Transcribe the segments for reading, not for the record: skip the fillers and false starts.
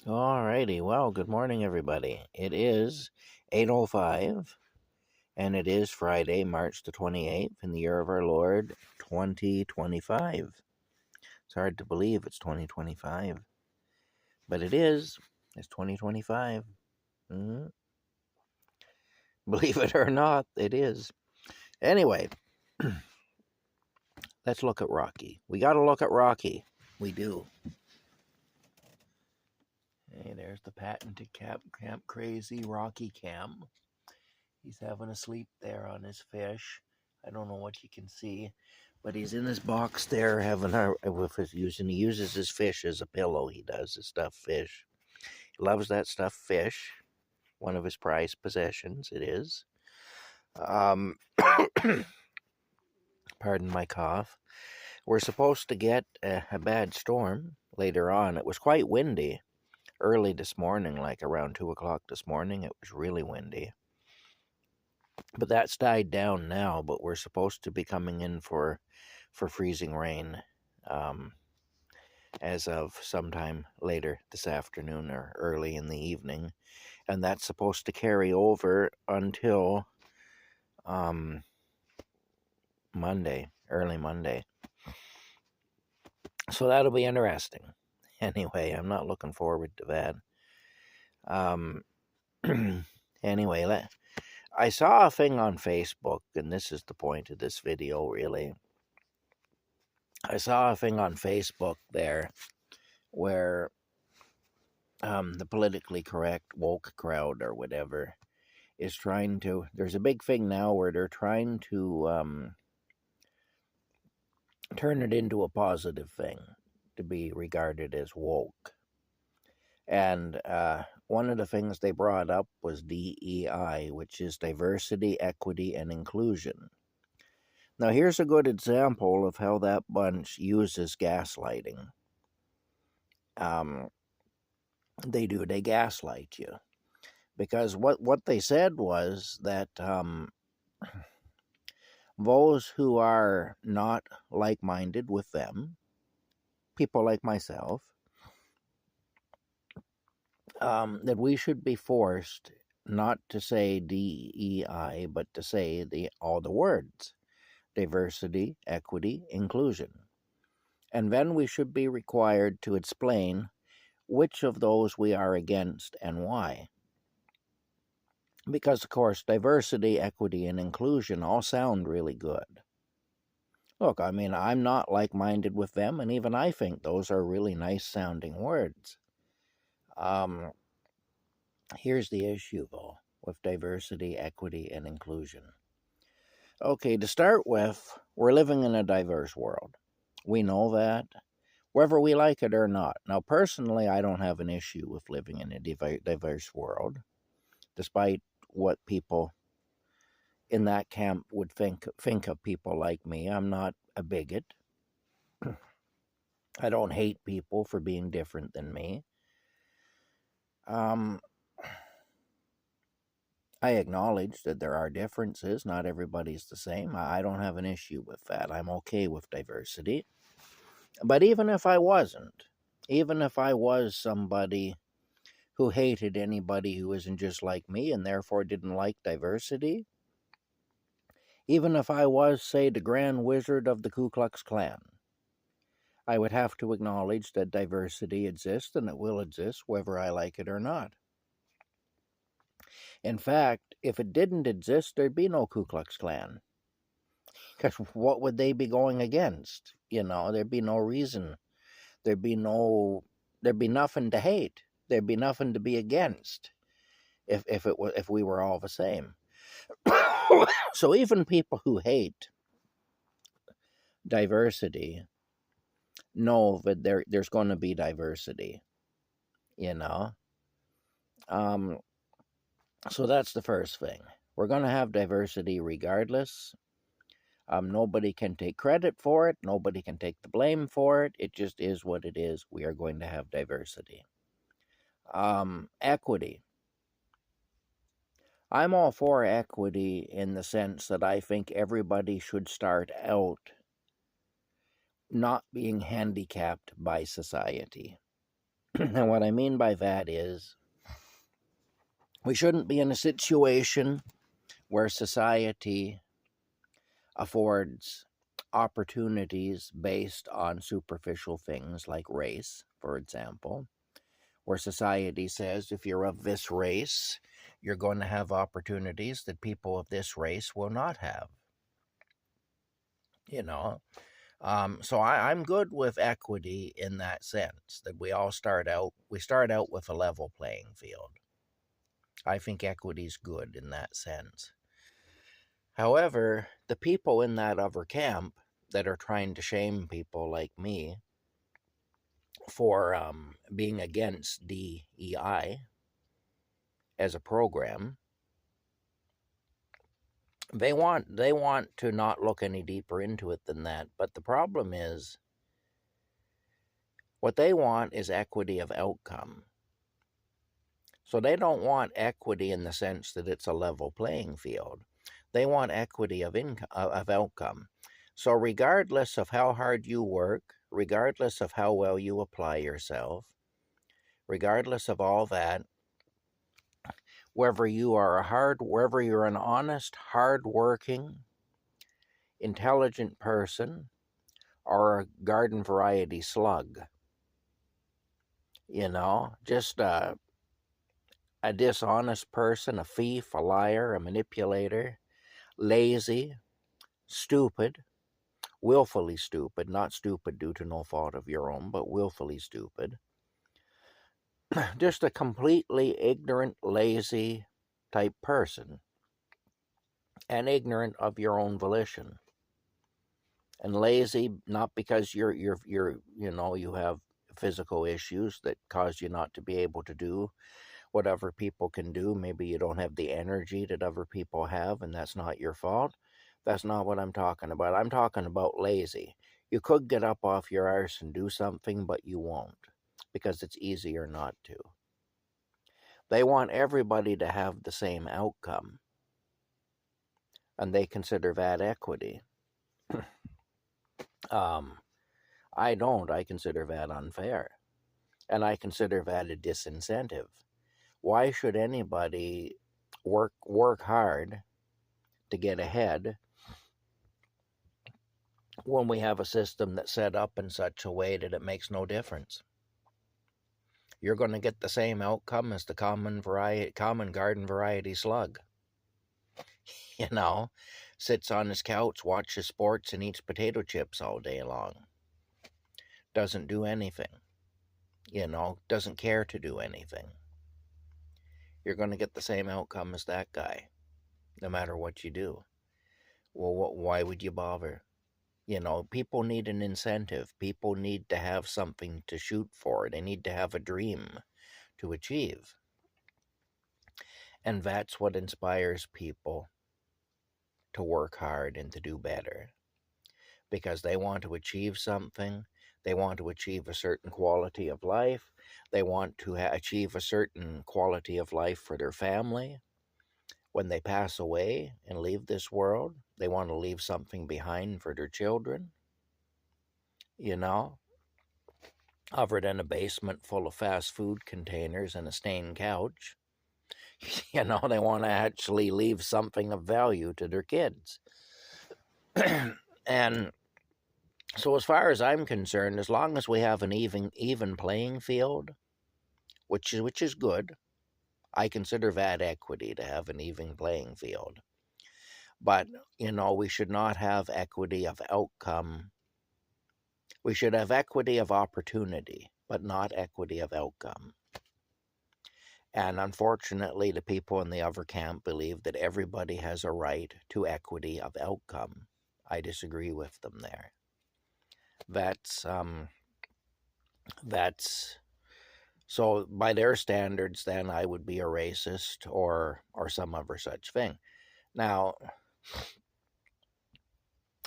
Alrighty, well, good morning, everybody. It is 8:05, and it is Friday, March the 28th, in the year of our Lord, 2025. It's hard to believe it's 2025, but it is. It's 2025. Mhm. Believe it or not, it is. Anyway, let's look at Rocky. We got to look at Rocky. We do. Hey, there's the patented Camp Crazy Rocky Cam. He's having a sleep there on his fish. I don't know what you can see, but he's in his box there having with his using. He uses his fish as a pillow. He does his stuffed fish. He loves that stuffed fish. One of his prized possessions. It is. Um, pardon my cough. We're supposed to get a bad storm later on. It was quite windy early this morning, like around 2 o'clock this morning. It was really windy. But that's died down now, but we're supposed to be coming in for freezing rain as of sometime later this afternoon or early in the evening. And that's supposed to carry over until Monday, early Monday. So that'll be interesting. Anyway, I'm not looking forward to that. Anyway, I saw a thing on Facebook, and this is the point of this video, really. I saw a thing on Facebook there where the politically correct woke crowd or whatever is trying to. There's a big thing now where they're trying to turn it into a positive thing to be regarded as woke. And one of the things they brought up was DEI, which is diversity, equity, and inclusion. Now, here's a good example of how that bunch uses gaslighting. They gaslight you. Because what they said was that those who are not like-minded with them, people like myself, that we should be forced not to say DEI, but to say all the words: diversity, equity, inclusion. And then we should be required to explain which of those we are against and why. Because, of course, diversity, equity, and inclusion all sound really good. Look, I mean, I'm not like-minded with them, and even I think those are really nice-sounding words. Here's the issue, though, with diversity, equity, and inclusion. Okay, to start with, we're living in a diverse world. We know that, whether we like it or not. Now, personally, I don't have an issue with living in a diverse world, despite what people in that camp would think of people like me. I'm not a bigot. I don't hate people for being different than me. I acknowledge that there are differences. Not everybody's the same. I don't have an issue with that. I'm okay with diversity. But even if I wasn't, even if I was somebody who hated anybody who isn't just like me and therefore didn't like diversity, even if I was, say, the Grand Wizard of the Ku Klux Klan, I would have to acknowledge that diversity exists and it will exist whether I like it or not. In fact, if it didn't exist, there'd be no Ku Klux Klan. Because what would they be going against? There'd be no reason. There'd be nothing to hate. There'd be nothing to be against if we were all the same. So even people who hate diversity know that there's going to be diversity. So that's the first thing. We're going to have diversity regardless. Nobody can take credit for it. Nobody can take the blame for it. It just is what it is. We are going to have diversity. Equity. I'm all for equity in the sense that I think everybody should start out not being handicapped by society. And what I mean by that is we shouldn't be in a situation where society affords opportunities based on superficial things like race, for example, where society says if you're of this race, you're going to have opportunities that people of this race will not have. You know, so I'm good with equity in that sense that we start out with a level playing field. I think equity is good in that sense. However, the people in that other camp that are trying to shame people like me for being against DEI as a program, they want to not look any deeper into it than that. But the problem is, what they want is equity of outcome. So they don't want equity in the sense that it's a level playing field. They want equity of outcome. So regardless of how hard you work, regardless of how well you apply yourself, regardless of all that, whether you're an honest, hard-working, intelligent person or a garden variety slug, just a dishonest person, a thief, a liar, a manipulator, lazy, stupid, willfully stupid, not stupid due to no fault of your own, but willfully stupid, just a completely ignorant, lazy type person, and ignorant of your own volition. And lazy not because you have physical issues that cause you not to be able to do what other people can do. Maybe you don't have the energy that other people have, and that's not your fault. That's not what I'm talking about. I'm talking about lazy. You could get up off your arse and do something, but you won't because it's easier not to. They want everybody to have the same outcome, and they consider that equity. I don't. I consider that unfair, and I consider that a disincentive. Why should anybody work hard to get ahead when we have a system that's set up in such a way that it makes no difference? You're going to get the same outcome as the common garden variety slug. Sits on his couch, watches sports, and eats potato chips all day long. Doesn't do anything. Doesn't care to do anything. You're going to get the same outcome as that guy, no matter what you do. Well, why would you bother? People need an incentive. People need to have something to shoot for. They need to have a dream to achieve. And that's what inspires people to work hard and to do better. Because they want to achieve something. They want to achieve a certain quality of life. They want to achieve a certain quality of life for their family. When they pass away and leave this world, they want to leave something behind for their children. Other than a basement full of fast food containers and a stained couch. They want to actually leave something of value to their kids. And so as far as I'm concerned, as long as we have an even playing field, which is good, I consider that equity, to have an even playing field. But, we should not have equity of outcome. We should have equity of opportunity, but not equity of outcome. And unfortunately, the people in the other camp believe that everybody has a right to equity of outcome. I disagree with them there. That's so by their standards, then I would be a racist or some other such thing. Now,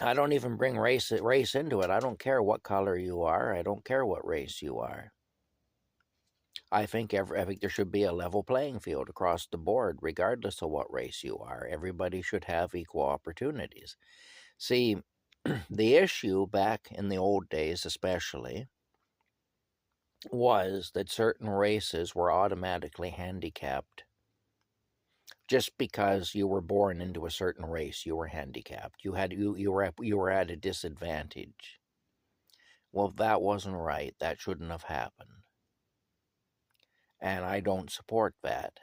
I don't even bring race into it. I don't care what color you are. I don't care what race you are. I think there should be a level playing field across the board, regardless of what race you are. Everybody should have equal opportunities. See, the issue back in the old days, especially, was that certain races were automatically handicapped. Just because you were born into a certain race, you were handicapped. You were at a disadvantage. Well, that wasn't right. That shouldn't have happened. And I don't support that.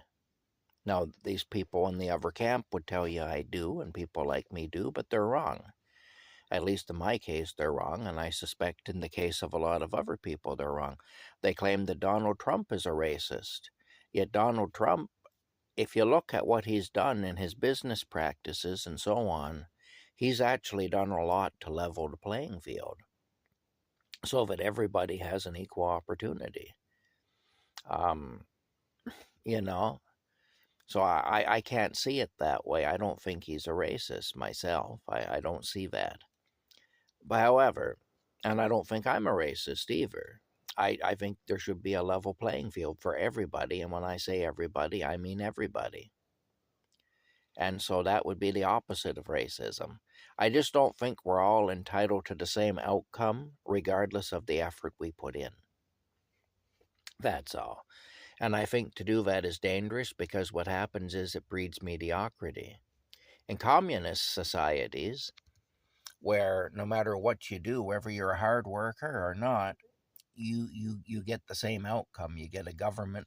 Now, these people in the other camp would tell you I do, and people like me do, but they're wrong. At least in my case, they're wrong, and I suspect in the case of a lot of other people, they're wrong. They claim that Donald Trump is a racist. Yet Donald Trump, if you look at what he's done in his business practices and so on, he's actually done a lot to level the playing field so that everybody has an equal opportunity. Um, you know, so I can't see it that way. I don't think he's a racist myself. I don't see that. But however, and I don't think I'm a racist either. I think there should be a level playing field for everybody. And when I say everybody, I mean everybody. And so that would be the opposite of racism. I just don't think we're all entitled to the same outcome, regardless of the effort we put in. That's all. And I think to do that is dangerous because what happens is it breeds mediocrity. In communist societies, where no matter what you do, whether you're a hard worker or not, you get the same outcome. You get a government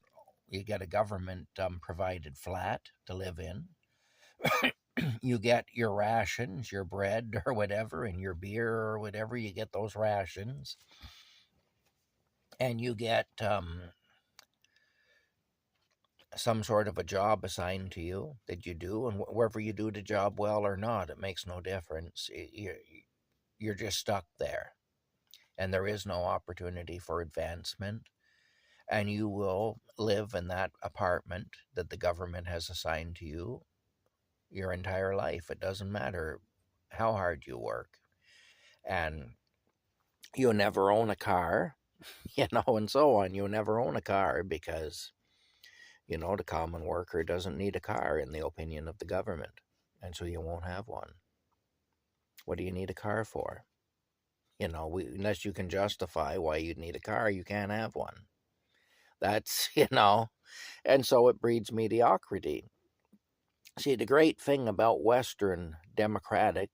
provided flat to live in. You get your rations, your bread or whatever, and your beer or whatever. You get those rations, and you get some sort of a job assigned to you that you do, and whether you do the job well or not, it makes no difference. You're just stuck there, and there is no opportunity for advancement. And you will live in that apartment that the government has assigned to you your entire life. It doesn't matter how hard you work. And you'll never own a car, and so on. You'll never own a car because, the common worker doesn't need a car in the opinion of the government. And so you won't have one. What do you need a car for? Unless you can justify why you'd need a car, you can't have one. That's, and so it breeds mediocrity. See, the great thing about Western democratic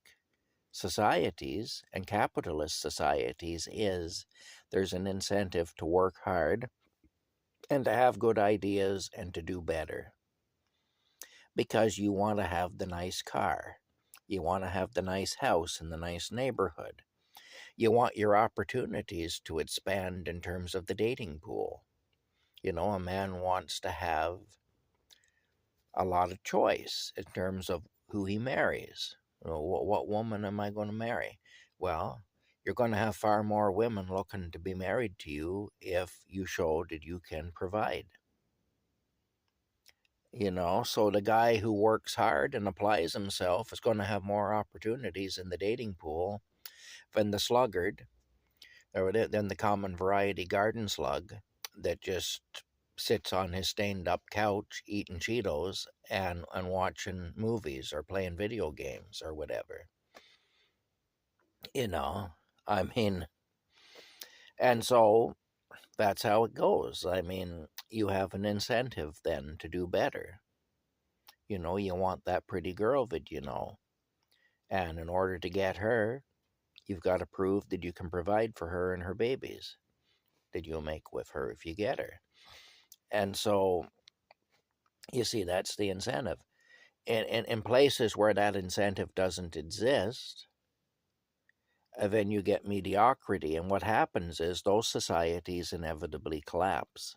societies and capitalist societies is there's an incentive to work hard and to have good ideas and to do better because you want to have the nice car. You want to have the nice house in the nice neighborhood. You want your opportunities to expand in terms of the dating pool. A man wants to have a lot of choice in terms of who he marries. What woman am I going to marry? Well, you're going to have far more women looking to be married to you if you show that you can provide. So the guy who works hard and applies himself is going to have more opportunities in the dating pool than the sluggard, or than the common variety garden slug that just sits on his stained up couch eating Cheetos and watching movies or playing video games or whatever. I mean, and so that's how it goes. I mean, you have an incentive then to do better. You want that pretty girl that you know. And in order to get her, you've got to prove that you can provide for her and her babies that you'll make with her if you get her. And so, you see, that's the incentive. In places where that incentive doesn't exist, then you get mediocrity. And what happens is those societies inevitably collapse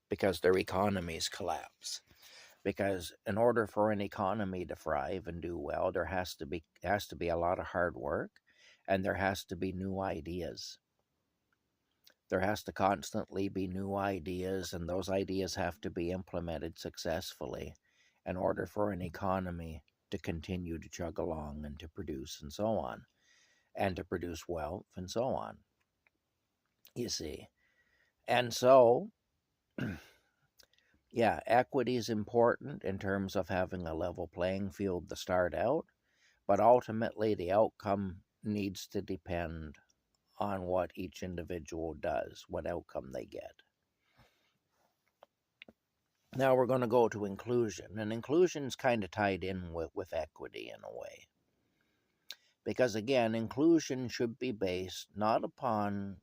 because their economies collapse. Because in order for an economy to thrive and do well, there has to be a lot of hard work, and there has to be new ideas. There has to constantly be new ideas, and those ideas have to be implemented successfully in order for an economy to continue to chug along and to produce and so on, and to produce wealth and so on. You see. And so, yeah, equity is important in terms of having a level playing field to start out, but ultimately the outcome needs to depend on what each individual does, what outcome they get. Now we're going to go to inclusion, and inclusion's kind of tied in with equity in a way. Because again, inclusion should be based not upon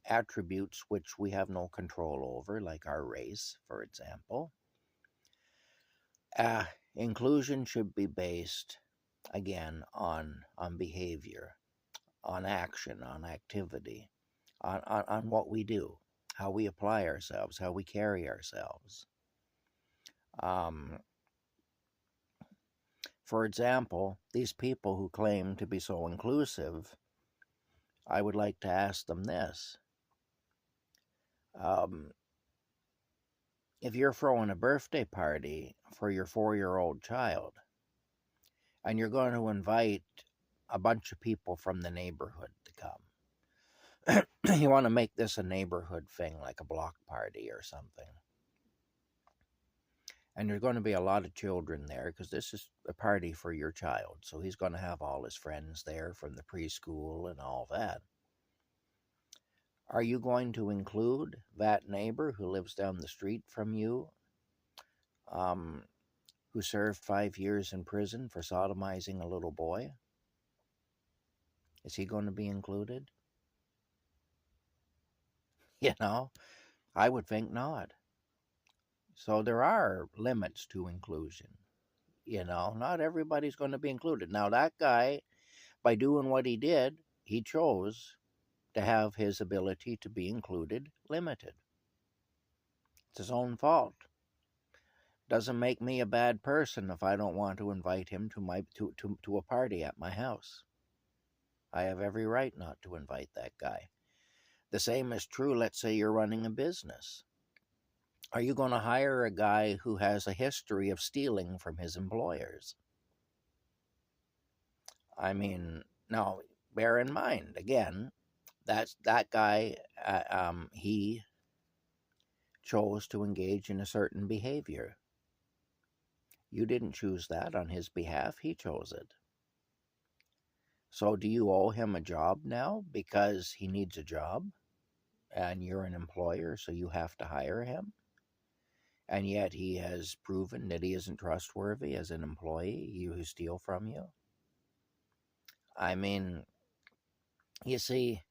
attributes which we have no control over, like our race, for example. Inclusion should be based, again, on behavior, on action, on activity, on what we do, how we apply ourselves, how we carry ourselves. For example, these people who claim to be so inclusive, I would like to ask them this. If you're throwing a birthday party for your 4-year-old child, and you're going to invite a bunch of people from the neighborhood to come, you want to make this a neighborhood thing, like a block party or something. And there's going to be a lot of children there because this is a party for your child. So he's going to have all his friends there from the preschool and all that. Are you going to include that neighbor who lives down the street from you, who served 5 years in prison for sodomizing a little boy? Is he going to be included? You know, I would think not. So there are limits to inclusion. You know, not everybody's going to be included. Now, that guy, by doing what he did, he chose to have his ability to be included limited. It's his own fault. Doesn't make me a bad person if I don't want to invite him to a party at my house. I have every right not to invite that guy. The same is true, let's say you're running a business. Are you going to hire a guy who has a history of stealing from his employers? I mean, now, bear in mind, again, that guy, he chose to engage in a certain behavior. You didn't choose that on his behalf. He chose it. So do you owe him a job now because he needs a job and you're an employer, so you have to hire him? And yet he has proven that he isn't trustworthy as an employee, you who steal from you? I mean, you see,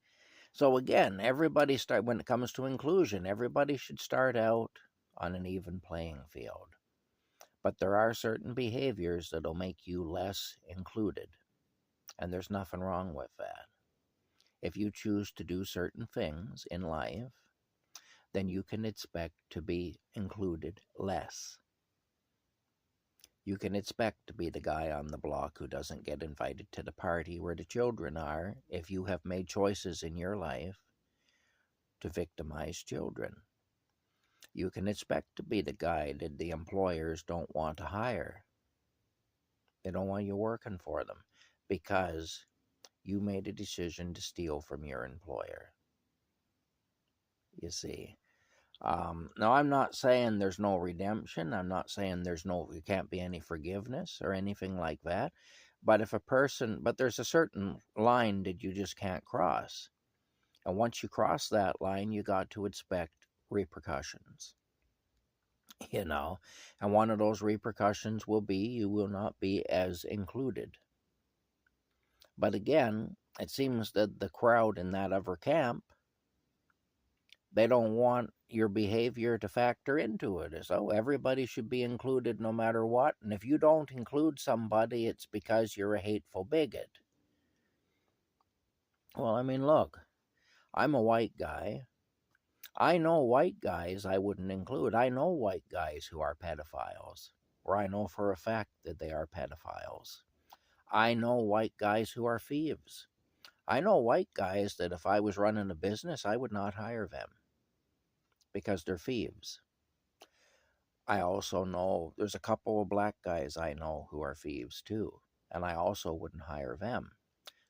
so again, when it comes to inclusion, everybody should start out on an even playing field. But there are certain behaviors that'll make you less included. And there's nothing wrong with that. If you choose to do certain things in life, then you can expect to be included less. You can expect to be the guy on the block who doesn't get invited to the party where the children are if you have made choices in your life to victimize children. You can expect to be the guy that the employers don't want to hire. They don't want you working for them because you made a decision to steal from your employer. You see. Now, I'm not saying there's no redemption. I'm not saying there can't be any forgiveness or anything like that. But there's a certain line that you just can't cross. And once you cross that line, you got to expect repercussions. You know, and one of those repercussions will be you will not be as included. But again, it seems that the crowd in that other camp, they don't want your behavior to factor into it. So everybody should be included no matter what. And if you don't include somebody, it's because you're a hateful bigot. Well, I mean, look, I'm a white guy. I know white guys I wouldn't include. I know white guys who are pedophiles, or I know for a fact that they are pedophiles. I know white guys who are thieves. I know white guys that if I was running a business, I would not hire them because they're thieves. I also know there's a couple of black guys I know who are thieves too, and I also wouldn't hire them.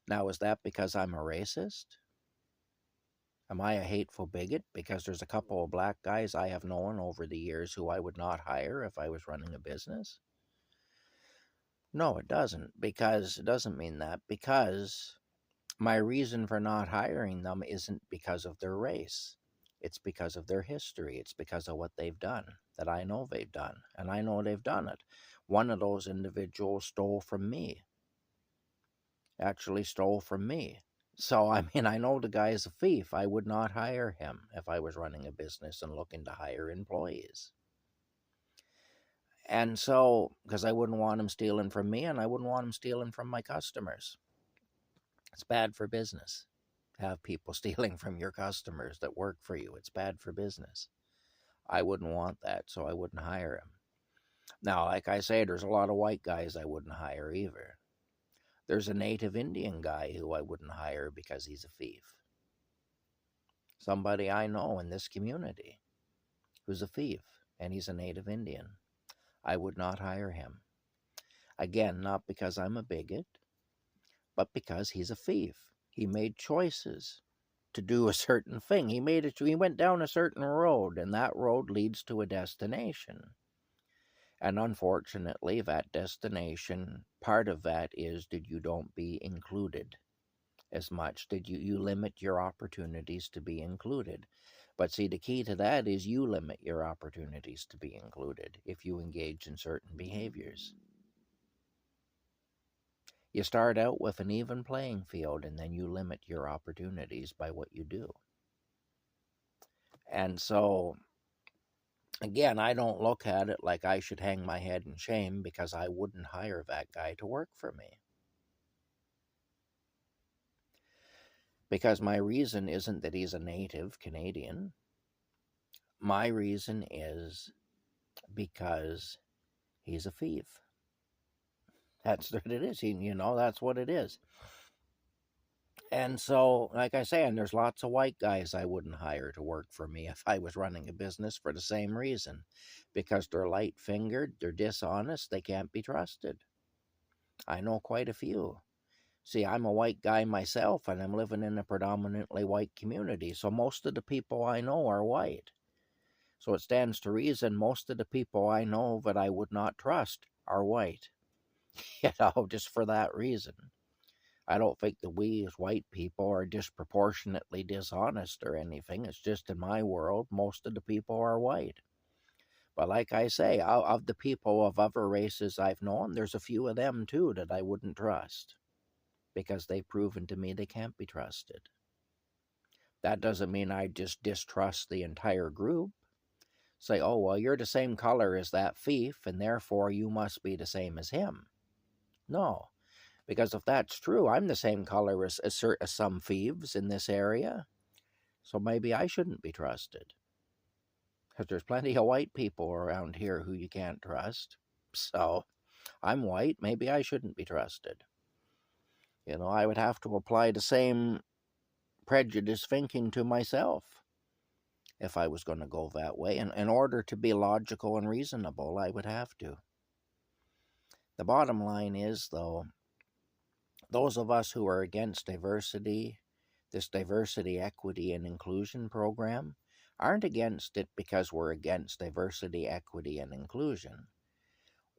Now, is that because I'm a racist? Am I a hateful bigot because there's a couple of black guys I have known over the years who I would not hire if I was running a business? No, it doesn't, because it doesn't mean that, because My reason for not hiring them isn't because of their race. It's because of their history. It's because of what they've done, that I know they've done, and I know they've done it. One of those individuals stole from me, actually stole from me. So, I mean, I know the guy is a thief. I would not hire him if I was running a business and looking to hire employees. And so, because I wouldn't want him stealing from me and I wouldn't want him stealing from my customers. It's bad for business to have people stealing from your customers that work for you. It's bad for business. I wouldn't want that, so I wouldn't hire him. Now, like I say, there's a lot of white guys I wouldn't hire either. There's a native Indian guy who I wouldn't hire because he's a thief. Somebody I know in this community who's a thief, and he's a native Indian. I would not hire him. Again, not because I'm a bigot, but because he's a thief. He made choices to do a certain thing. He went down a certain road, and that road leads to a destination. And unfortunately, that destination, part of that is that you don't be included as much, that you limit your opportunities to be included. But see, the key to that is you limit your opportunities to be included if you engage in certain behaviors. You start out with an even playing field, and then you limit your opportunities by what you do. And so, again, I don't look at it like I should hang my head in shame because I wouldn't hire that guy to work for me. Because my reason isn't that he's a native Canadian. My reason is because he's a thief. That's what it is. That's what it is. And so, like I say, and there's lots of white guys I wouldn't hire to work for me if I was running a business for the same reason. Because they're light-fingered, they're dishonest, they can't be trusted. I know quite a few. See, I'm a white guy myself, and I'm living in a predominantly white community, so most of the people I know are white. So it stands to reason most of the people I know that I would not trust are white. Just for that reason. I don't think that we as white people are disproportionately dishonest or anything. It's just in my world, most of the people are white. But like I say, of the people of other races I've known, there's a few of them too that I wouldn't trust because they've proven to me they can't be trusted. That doesn't mean I just distrust the entire group. Say, oh, well, you're the same color as that thief, and therefore you must be the same as him. No, because if that's true, I'm the same color as some thieves in this area, so maybe I shouldn't be trusted. Because there's plenty of white people around here who you can't trust. So, I'm white, maybe I shouldn't be trusted. I would have to apply the same prejudice thinking to myself if I was going to go that way. And in order to be logical and reasonable, I would have to. The bottom line is, though, those of us who are against diversity, this diversity, equity, and inclusion program, aren't against it because we're against diversity, equity, and inclusion.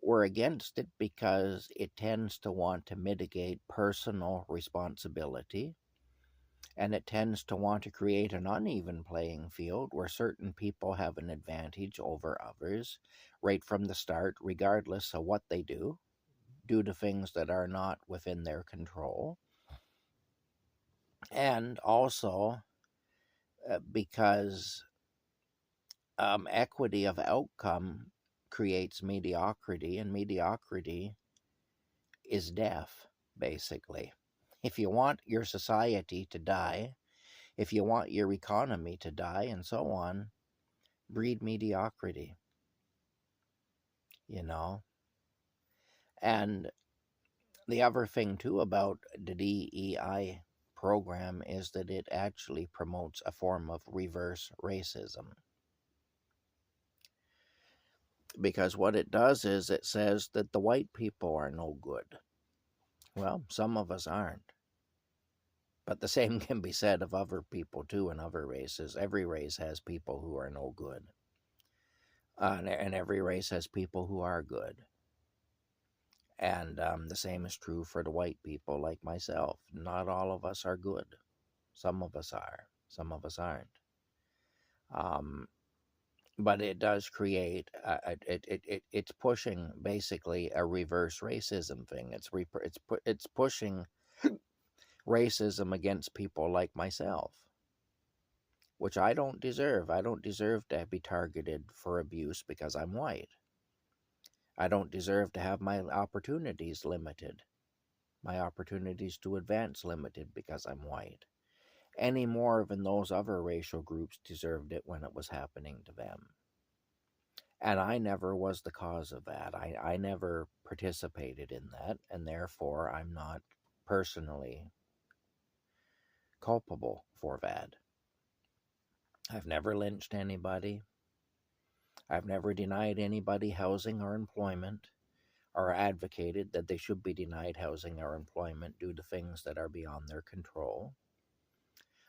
We're against it because it tends to want to mitigate personal responsibility, and it tends to want to create an uneven playing field where certain people have an advantage over others right from the start, regardless of what they do, due to things that are not within their control. And also because equity of outcome creates mediocrity, and mediocrity is death, basically. If you want your society to die, if you want your economy to die, and so on, breed mediocrity, And the other thing, too, about the DEI program is that it actually promotes a form of reverse racism. Because what it does is it says that the white people are no good. Well, some of us aren't. But the same can be said of other people, too, in other races. Every race has people who are no good. And every race has people who are good. And the same is true for the white people like myself. Not all of us are good. Some of us are, some of us aren't. Um, but it does create, it's pushing basically a reverse racism thing. It's pushing racism against people like myself, which I don't deserve. I don't deserve to be targeted for abuse because I'm white. I don't deserve to have my opportunities limited, my opportunities to advance limited because I'm white, any more than those other racial groups deserved it when it was happening to them. And I never was the cause of that. I never participated in that, and therefore I'm not personally culpable for that. I've never lynched anybody. I've never denied anybody housing or employment, or advocated that they should be denied housing or employment due to things that are beyond their control.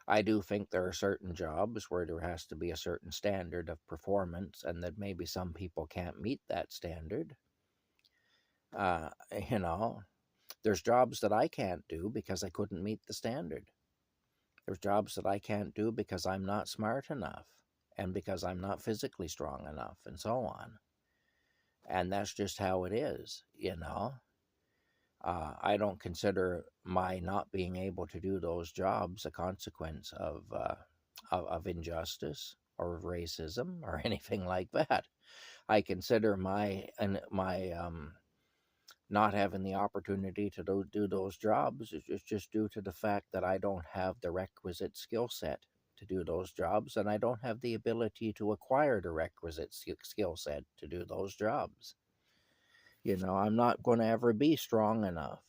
I do think there are certain jobs where there has to be a certain standard of performance, and that maybe some people can't meet that standard. Uh, you know, there's jobs that I can't do because I couldn't meet the standard. There's jobs that I can't do because I'm not smart enough and because I'm not physically strong enough, and so on. And that's just how it is, you know. I don't consider my not being able to do those jobs a consequence of injustice or of racism or anything like that. I consider my not having the opportunity to do those jobs is just due to the fact that I don't have the requisite skill set to do those jobs, and I don't have the ability to acquire the requisite skill set to do those jobs. You know, I'm not going to ever be strong enough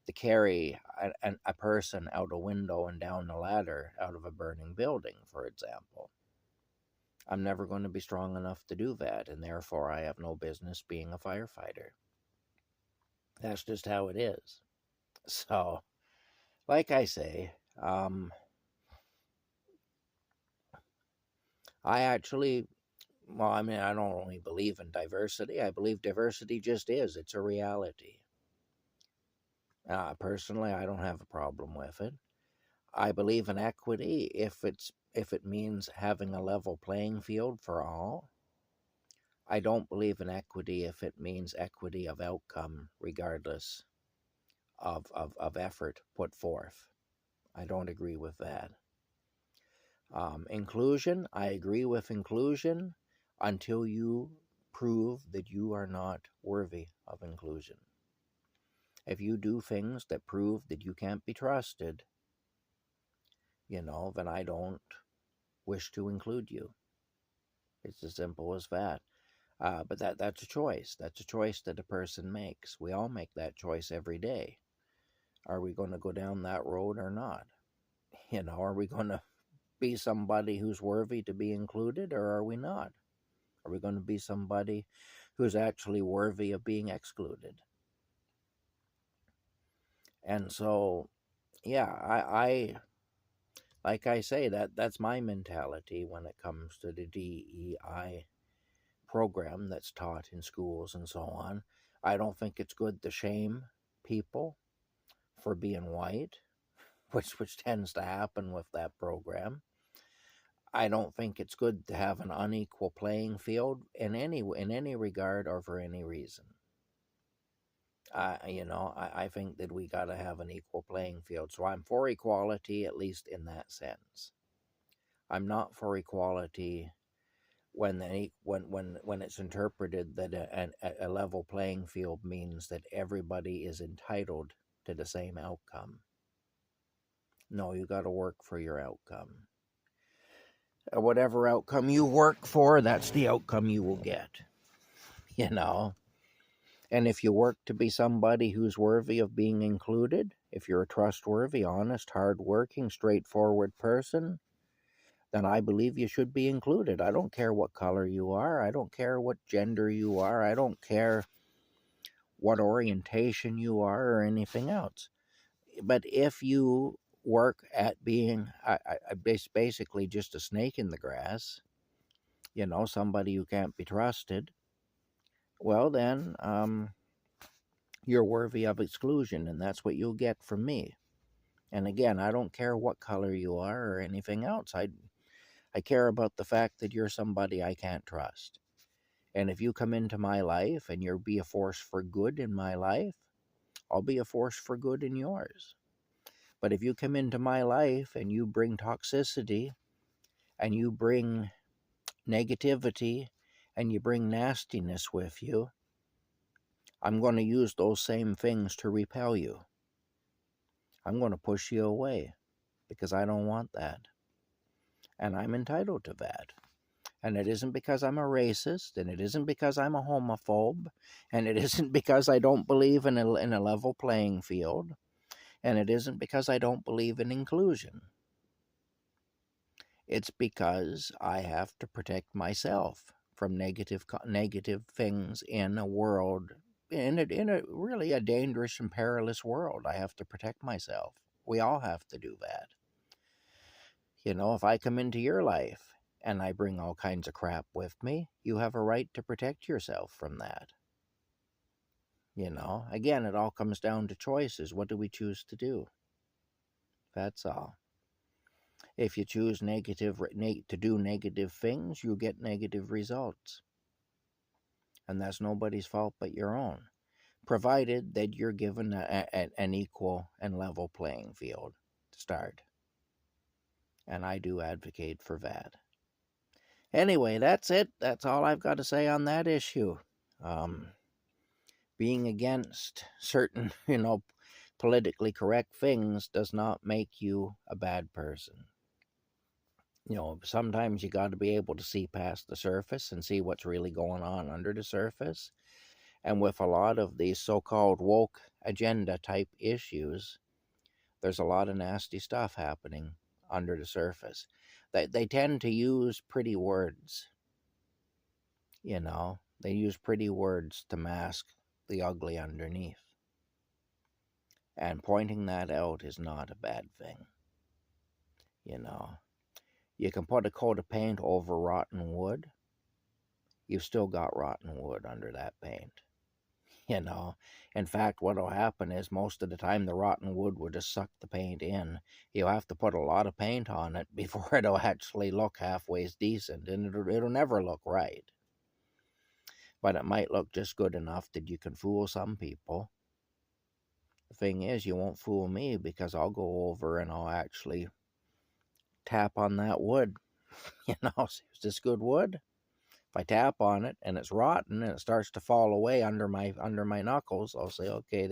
to carry a person out a window and down the ladder out of a burning building, for example. I'm never going to be strong enough to do that, and therefore I have no business being a firefighter. That's just how it is. So, like I say, I actually, well, I mean, I don't only believe in diversity, I believe diversity just is. It's a reality. Personally, I don't have a problem with it. I believe in equity if it means having a level playing field for all. I don't believe in equity if it means equity of outcome, regardless of effort put forth. I don't agree with that. Inclusion, I agree with inclusion until you prove that you are not worthy of inclusion. If you do things that prove that you can't be trusted, then I don't wish to include you. It's as simple as that. But that's a choice. That's a choice that a person makes. We all make that choice every day. Are we going to go down that road or not? Are we going to be somebody who's worthy to be included, or are we not? Are we going to be somebody who's actually worthy of being excluded? And so, yeah, I like I say, that's my mentality when it comes to the DEI program that's taught in schools and so on. I don't think it's good to shame people for being white, which tends to happen with that program. I don't think it's good to have an unequal playing field in any regard or for any reason. I think that we got to have an equal playing field. So I'm for equality, at least in that sense. I'm not for equality when it's interpreted that a level playing field means that everybody is entitled to the same outcome. No, you got to work for your outcome. Whatever outcome you work for, that's the outcome you will get. You know. And if you work to be somebody who's worthy of being included, if you're a trustworthy, honest, hardworking, straightforward person, then I believe you should be included. I don't care what color you are. I don't care what gender you are. I don't care what orientation you are or anything else. But if you work at being basically just a snake in the grass, somebody who can't be trusted, well then, you're worthy of exclusion, and that's what you'll get from me. And again, I don't care what color you are or anything else. I care about the fact that you're somebody I can't trust. And if you come into my life and you'll be a force for good in my life, I'll be a force for good in yours. But if you come into my life and you bring toxicity and you bring negativity and you bring nastiness with you, I'm going to use those same things to repel you. I'm going to push you away because I don't want that. And I'm entitled to that. And it isn't because I'm a racist, and it isn't because I'm a homophobe, and it isn't because I don't believe in a level playing field, and it isn't because I don't believe in inclusion. It's because I have to protect myself from negative things in a world, in a really a dangerous and perilous world. I have to protect myself. We all have to do that. If I come into your life and I bring all kinds of crap with me, you have a right to protect yourself from that. Again, it all comes down to choices. What do we choose to do? That's all. If you choose to do negative things, you get negative results. And that's nobody's fault but your own, provided that you're given an equal and level playing field to start. And I do advocate for that. Anyway, that's it. That's all I've got to say on that issue. Being against certain, politically correct things does not make you a bad person. Sometimes you got to be able to see past the surface and see what's really going on under the surface. And with a lot of these so-called woke agenda type issues, there's a lot of nasty stuff happening under the surface. They tend to use pretty words. They use pretty words to mask the ugly underneath. And pointing that out is not a bad thing. You can put a coat of paint over rotten wood. You've still got rotten wood under that paint. In fact, what will happen is most of the time the rotten wood will just suck the paint in. You'll have to put a lot of paint on it before it'll actually look halfway decent, and it'll never look right. But it might look just good enough that you can fool some people. The thing is, you won't fool me because I'll go over and I'll actually tap on that wood. Is this good wood? If I tap on it and it's rotten and it starts to fall away under my knuckles, I'll say, okay,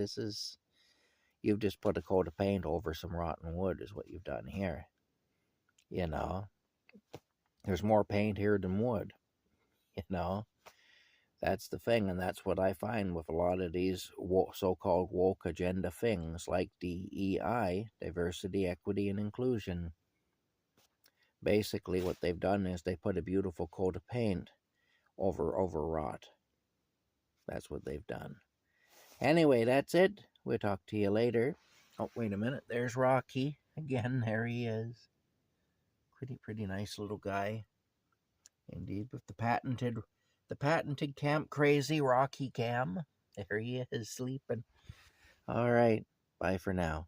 you've just put a coat of paint over some rotten wood is what you've done here. There's more paint here than wood. That's the thing, and that's what I find with a lot of these so-called woke agenda things like DEI, diversity, equity, and inclusion. Basically, what they've done is they put a beautiful coat of paint over rot. That's what they've done. Anyway, that's it. We'll talk to you later. Oh, wait a minute. There's Rocky. Again, there he is. Pretty nice little guy. Indeed, with the patented Camp Crazy Rocky cam. There he is, sleeping. All right. Bye for now.